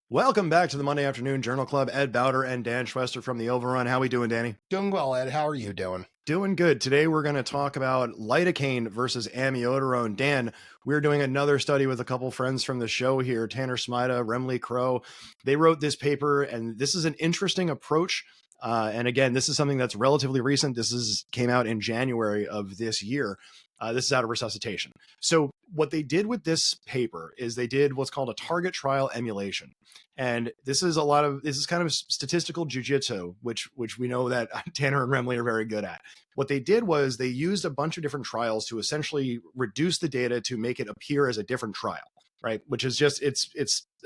Welcome back to the Monday Afternoon Journal Club. Ed Bowder and Dan Schwester from the Overrun. How we doing, Danny? Doing well, Ed. How are you doing? Doing good. Today we're going to talk about lidocaine versus amiodarone. Dan, we're doing another study with a couple friends from the show here, Tanner Smida, Remley Crow. They wrote this paper, and this is an interesting approach. And again, this is something that's relatively recent. Came out in January of this year. This is out of resuscitation. So what they did with this paper is they did what's called a target trial emulation. And this is kind of statistical jujitsu, which we know that Tanner and Remley are very good at. What they did was they used a bunch of different trials to essentially reduce the data to make it appear as a different trial, right? Which is just, it's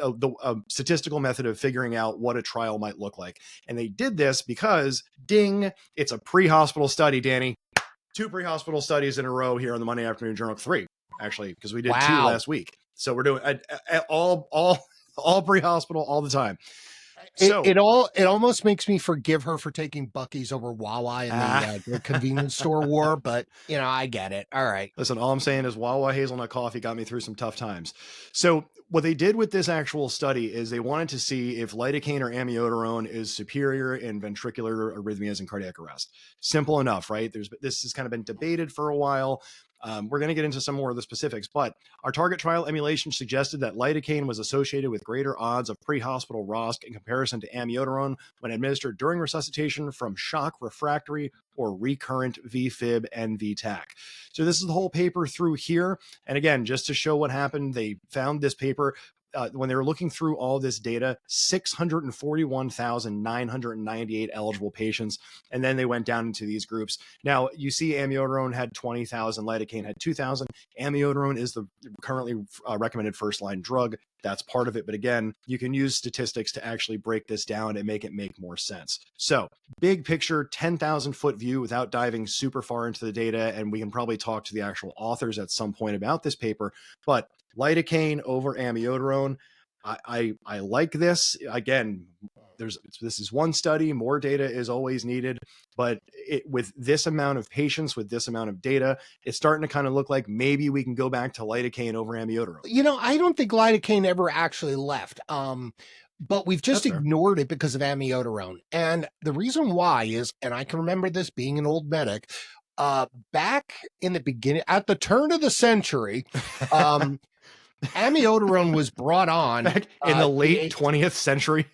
a statistical method of figuring out what a trial might look like. And they did this because, ding, it's a pre-hospital study, Danny. 2 pre-hospital studies in a row here on the Monday Afternoon Journal. 3, actually, because we did 2 last week. So we're doing all pre-hospital all the time. So it almost makes me forgive her for taking Buc-ee's over Wawa in the convenience store war, but I get it. All right. Listen, all I'm saying is Wawa hazelnut coffee got me through some tough times. So what they did with this actual study is they wanted to see if lidocaine or amiodarone is superior in ventricular arrhythmias and cardiac arrest. Simple enough, right? This has kind of been debated for a while. We're going to get into some more of the specifics, but our target trial emulation suggested that lidocaine was associated with greater odds of pre-hospital ROSC in comparison to amiodarone when administered during resuscitation from shock, refractory, or recurrent VFib and VTAC. So this is the whole paper through here. And again, just to show what happened, they found this paper when they were looking through all this data, 641,998 eligible patients. And then they went down into these groups. Now, you see amiodarone had 20,000, lidocaine had 2,000. Amiodarone is the currently recommended first-line drug. That's part of it. But again, you can use statistics to actually break this down and make it make more sense. So big picture, 10,000 foot view without diving super far into the data. And we can probably talk to the actual authors at some point about this paper. But lidocaine over amiodarone, I like this. Again, this is one study, more data is always needed, but with this amount of patients, with this amount of data, it's starting to kind of look like maybe we can go back to lidocaine over amiodarone. I don't think lidocaine ever actually left. But we've just ignored it because of amiodarone. And the reason why is, and I can remember this being an old medic, back in the beginning, at the turn of the century, amiodarone was brought on back in the late 20th century.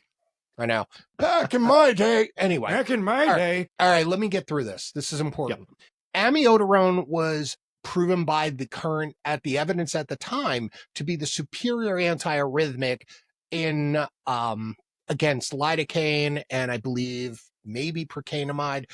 I know. Back in my day. Anyway. Back in my day. All right, let me get through this. This is important. Yep. Amiodarone was proven by the evidence at the time to be the superior antiarrhythmic in against lidocaine and I believe maybe procainamide.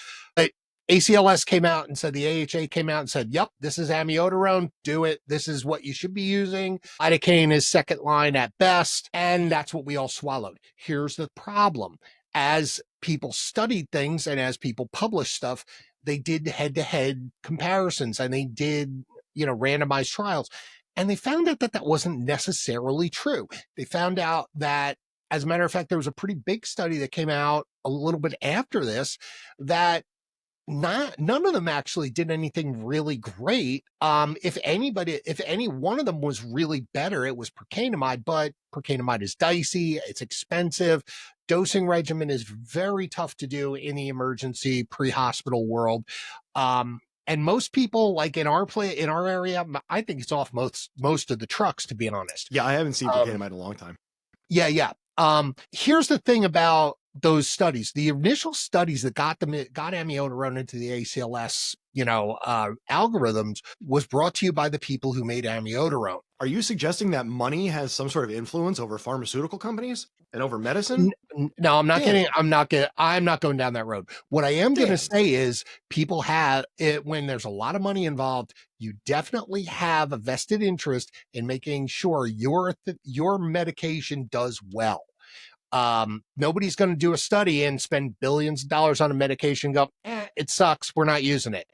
ACLS came out and said, the AHA came out and said, yep, this is amiodarone, do it. This is what you should be using. Lidocaine is second line at best, and that's what we all swallowed. Here's the problem. As people studied things and as people published stuff, they did head-to-head comparisons and they did, randomized trials. And they found out that wasn't necessarily true. They found out that, as a matter of fact, there was a pretty big study that came out a little bit after this that none of them actually did anything really great. If any one of them was really better, it was procainamide, but procainamide is dicey, it's expensive, dosing regimen is very tough to do in the emergency pre-hospital world. And most people, like in our area, I think it's off most of the trucks, to be honest. Yeah, I haven't seen procainamide in a long time. Yeah. Here's the thing about those studies. The initial studies that got amiodarone into the ACLS, algorithms was brought to you by the people who made amiodarone. Are you suggesting that money has some sort of influence over pharmaceutical companies and over medicine? No, I'm not going down that road. What I am going to say is people have it when there's a lot of money involved. You definitely have a vested interest in making sure your medication does well. Nobody's going to do a study and spend billions of dollars on a medication and go, it sucks, we're not using it.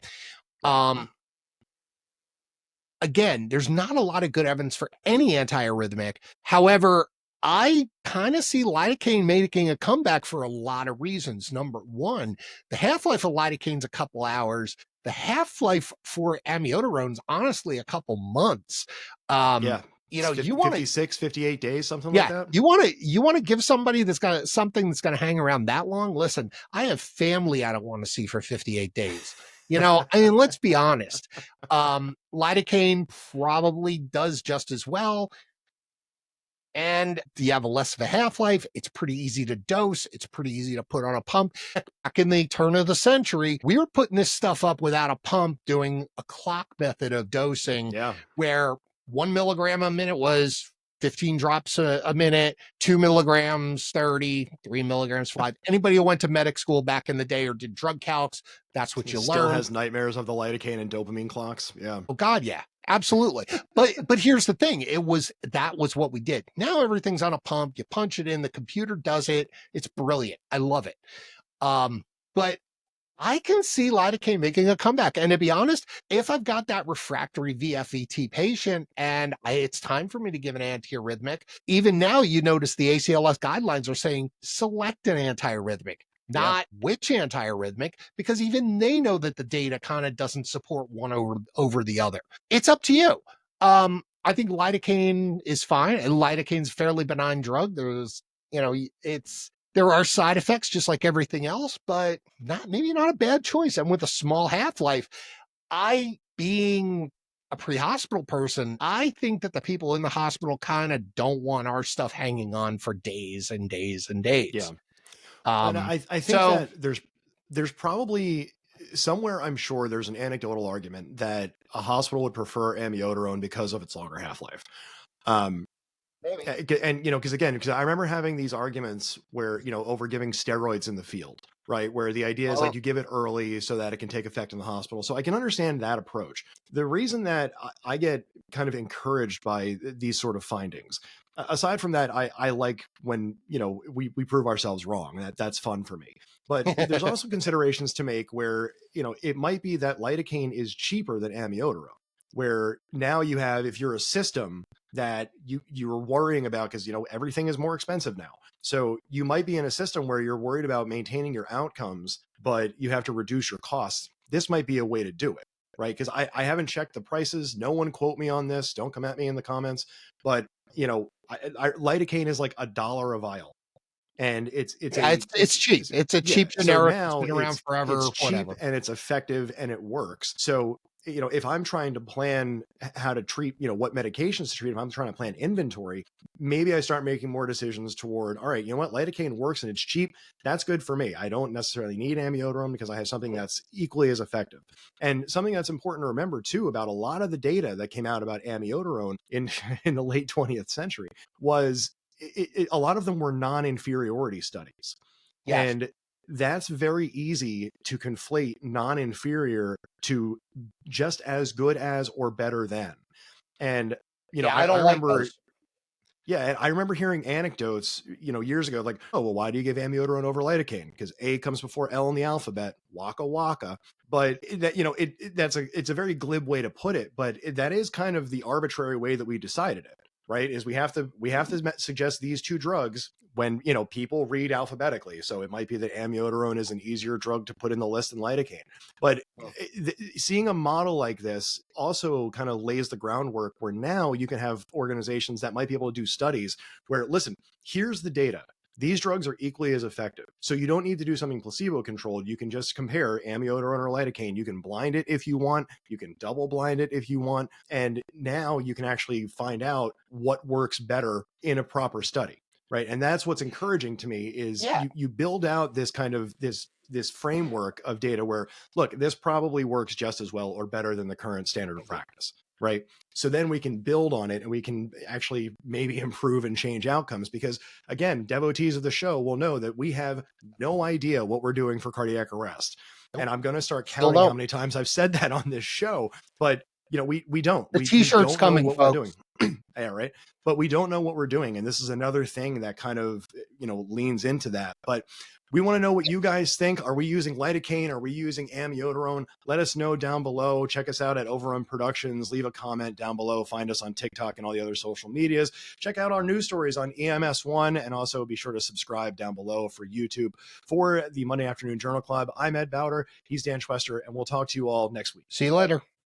Again, there's not a lot of good evidence for any antiarrhythmic. However, I kind of see lidocaine making a comeback for a lot of reasons. Number one, the half-life of lidocaine is a couple hours. The half-life for amiodarone is honestly a couple months. you know, you 56, 58 days, something like that. You want to give somebody that's got something that's going to hang around that long. Listen, I have family I don't want to see for 58 days. You know, I mean, let's be honest. Lidocaine probably does just as well. And you have a less of a half-life. It's pretty easy to dose. It's pretty easy to put on a pump. Back in the turn of the century, we were putting this stuff up without a pump, doing a clock method of dosing, where 1 milligram a minute was 15 drops a minute, 2 milligrams, 30, 3 milligrams, 5. Anybody who went to medic school back in the day or did drug calcs, that's what you learned. Still has nightmares of the lidocaine and dopamine clocks. Yeah. Oh God, yeah. Absolutely. But here's the thing. That was what we did. Now everything's on a pump. You punch it in, the computer does it. It's brilliant. I love it. But I can see lidocaine making a comeback. And to be honest, if I've got that refractory VFET patient and it's time for me to give an antiarrhythmic, even now you notice the ACLS guidelines are saying select an antiarrhythmic. Not which antiarrhythmic, because even they know that the data kind of doesn't support one over the other. It's up to you. I think lidocaine is fine, and lidocaine's a fairly benign drug. There's, you know, there are side effects just like everything else, but maybe not a bad choice. And with a small half-life, being a pre-hospital person, I think that the people in the hospital kind of don't want our stuff hanging on for days and days and days. Yeah. And I think that there's probably somewhere, I'm sure there's an anecdotal argument that a hospital would prefer amiodarone because of its longer half-life. Maybe. And, you know, because I remember having these arguments where, you know, over giving steroids in the field, right? Where the idea is like you give it early so that it can take effect in the hospital. So I can understand that approach. The reason that I get kind of encouraged by these sort of findings, aside from that, I like when, you know, we prove ourselves wrong. That's fun for me. But there's also considerations to make where, you know, it might be that lidocaine is cheaper than amiodarone, where now you have, if you're a system that you're worrying about, because, you know, everything is more expensive now. So you might be in a system where you're worried about maintaining your outcomes, but you have to reduce your costs. This might be a way to do it, right? Because I haven't checked the prices. No one quote me on this. Don't come at me in the comments. But, you know, lidocaine is like $1 a vial. And it's cheap. It's a cheap generic. So now it's been around forever. It's cheap and it's effective and it works. So, you know, if I'm trying to plan how to treat, you know, what medications to treat, if I'm trying to plan inventory, maybe I start making more decisions toward, all right, you know what, lidocaine works and it's cheap. That's good for me. I don't necessarily need amiodarone because I have something that's equally as effective. And something that's important to remember too about a lot of the data that came out about amiodarone in the late 20th century was a lot of them were non-inferiority studies. Yes. And that's very easy to conflate non-inferior to just as good as or better than. And, you know, I remember, and I remember hearing anecdotes, you know, years ago, like, oh, well, why do you give amiodarone over lidocaine? Because A comes before L in the alphabet, waka waka. But that, you know, it's a very glib way to put it, but that is kind of the arbitrary way that we decided it, right? Is we have to suggest these two drugs when, you know, people read alphabetically. So it might be that amiodarone is an easier drug to put in the list than lidocaine. But seeing a model like this also kind of lays the groundwork where now you can have organizations that might be able to do studies where, listen, here's the data. These drugs are equally as effective. So you don't need to do something placebo controlled. You can just compare amiodarone or lidocaine. You can blind it if you want. You can double blind it if you want. And now you can actually find out what works better in a proper study. Right. And that's what's encouraging to me is you build out this kind of this framework of data where, look, this probably works just as well or better than the current standard of practice. Right. So then we can build on it and we can actually maybe improve and change outcomes, because, again, devotees of the show will know that we have no idea what we're doing for cardiac arrest. And I'm going to start counting how many times I've said that on this show. But, you know, we don't. The t-shirt's coming, what folks. We're doing. Yeah, right. But we don't know what we're doing. And this is another thing that kind of, you know, leans into that. But we want to know what you guys think. Are we using lidocaine? Are we using amiodarone? Let us know down below. Check us out at Overrun Productions. Leave a comment down below. Find us on TikTok and all the other social medias. Check out our news stories on EMS1, and also be sure to subscribe down below for YouTube. For the Monday Afternoon Journal Club, I'm Ed Bowder. He's Dan Schwester, and we'll talk to you all next week. See you later.